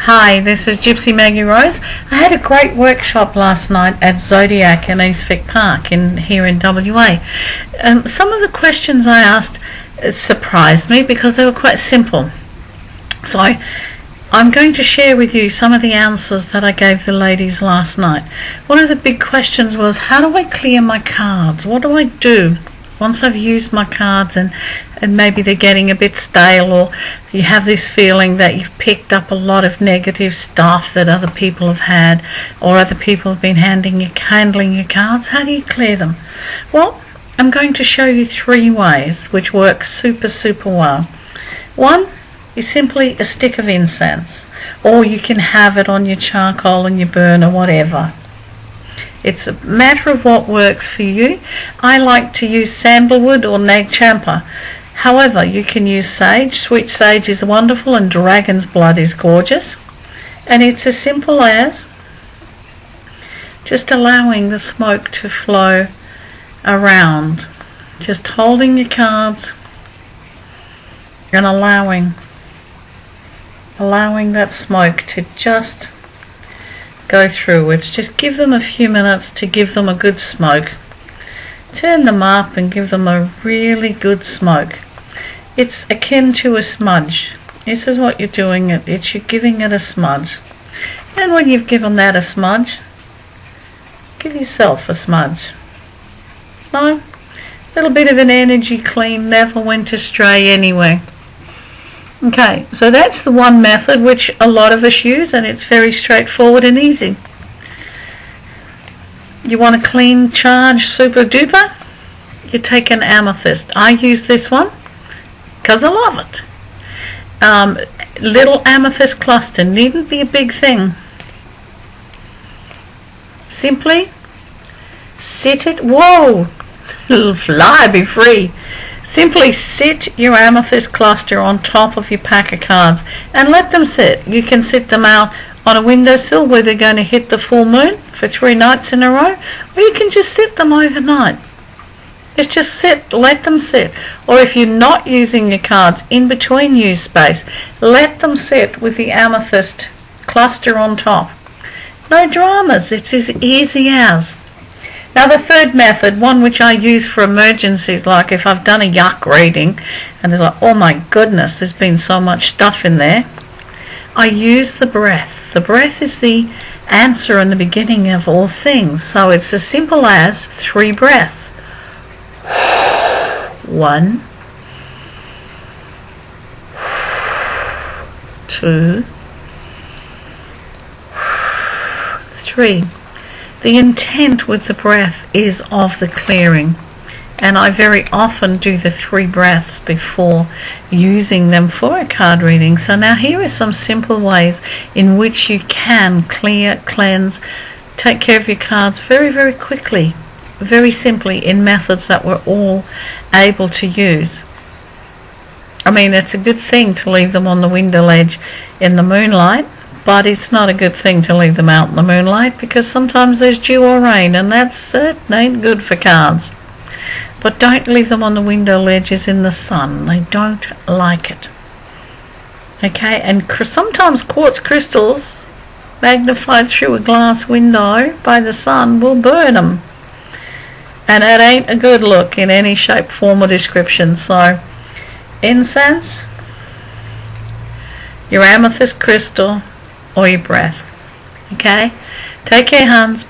Hi, this is Gypsy Maggie Rose. I had a great workshop last night at Zodiac in Eastvic Park here in WA. Some of the questions I asked surprised me because they were quite simple. So I'm going to share with you some of the answers that I gave the ladies last night. One of the big questions was, how do I clear my cards? What do I do once I've used my cards and maybe they're getting a bit stale, or you have this feeling that you've picked up a lot of negative stuff that other people have had, or other people have been handling your cards? How do you clear them? Well, I'm going to show you 3 ways which work super well. One is simply a stick of incense, or you can have it on your charcoal and your burner, whatever. It's a matter of what works for you. I like to use sandalwood or nag champa. However, you can use sage. Sweet sage is wonderful, and dragon's blood is gorgeous. And it's as simple as just allowing the smoke to flow around. Just holding your cards and allowing that smoke to just go through. It's just give them a few minutes to give them a good smoke. Turn them up and give them a really good smoke. It's akin to a smudge. This is what you're doing. You're giving it a smudge. And when you've given that a smudge, give yourself a smudge. No? A little bit of an energy clean never went astray anyway. Okay, so that's the one method which a lot of us use, and it's very straightforward and easy. You want a clean charge super duper? You take an amethyst. I use this one because I love it. Little amethyst cluster, needn't be a big thing. Simply sit it. Whoa! Fly, be free. Simply sit your amethyst cluster on top of your pack of cards and let them sit. You can sit them out on a windowsill where they're going to hit the full moon for 3 nights in a row, or you can just sit them overnight. It's just sit, let them sit. Or if you're not using your cards, in between use space, let them sit with the amethyst cluster on top. No dramas, it's as easy as. Now the third method, one which I use for emergencies, like if I've done a yuck reading and it's like, oh my goodness, there's been so much stuff in there, I use the breath. The breath is the answer and the beginning of all things. So it's as simple as 3 breaths. 1, 2, 3. The intent with the breath is of the clearing, and I very often do the 3 breaths before using them for a card reading. So now here are some simple ways in which you can clear, cleanse, take care of your cards very quickly, very simply, in methods that we're all able to use. I mean, it's a good thing to leave them on the window ledge in the moonlight, but it's not a good thing to leave them out in the moonlight because sometimes there's dew or rain, and that ain't good for cards. But don't leave them on the window ledges in the sun. They don't like it. Okay, and sometimes quartz crystals magnified through a glass window by the sun will burn them. And that ain't a good look in any shape, form or description. So incense, your amethyst crystal, or your breath. Okay, take care, Hans.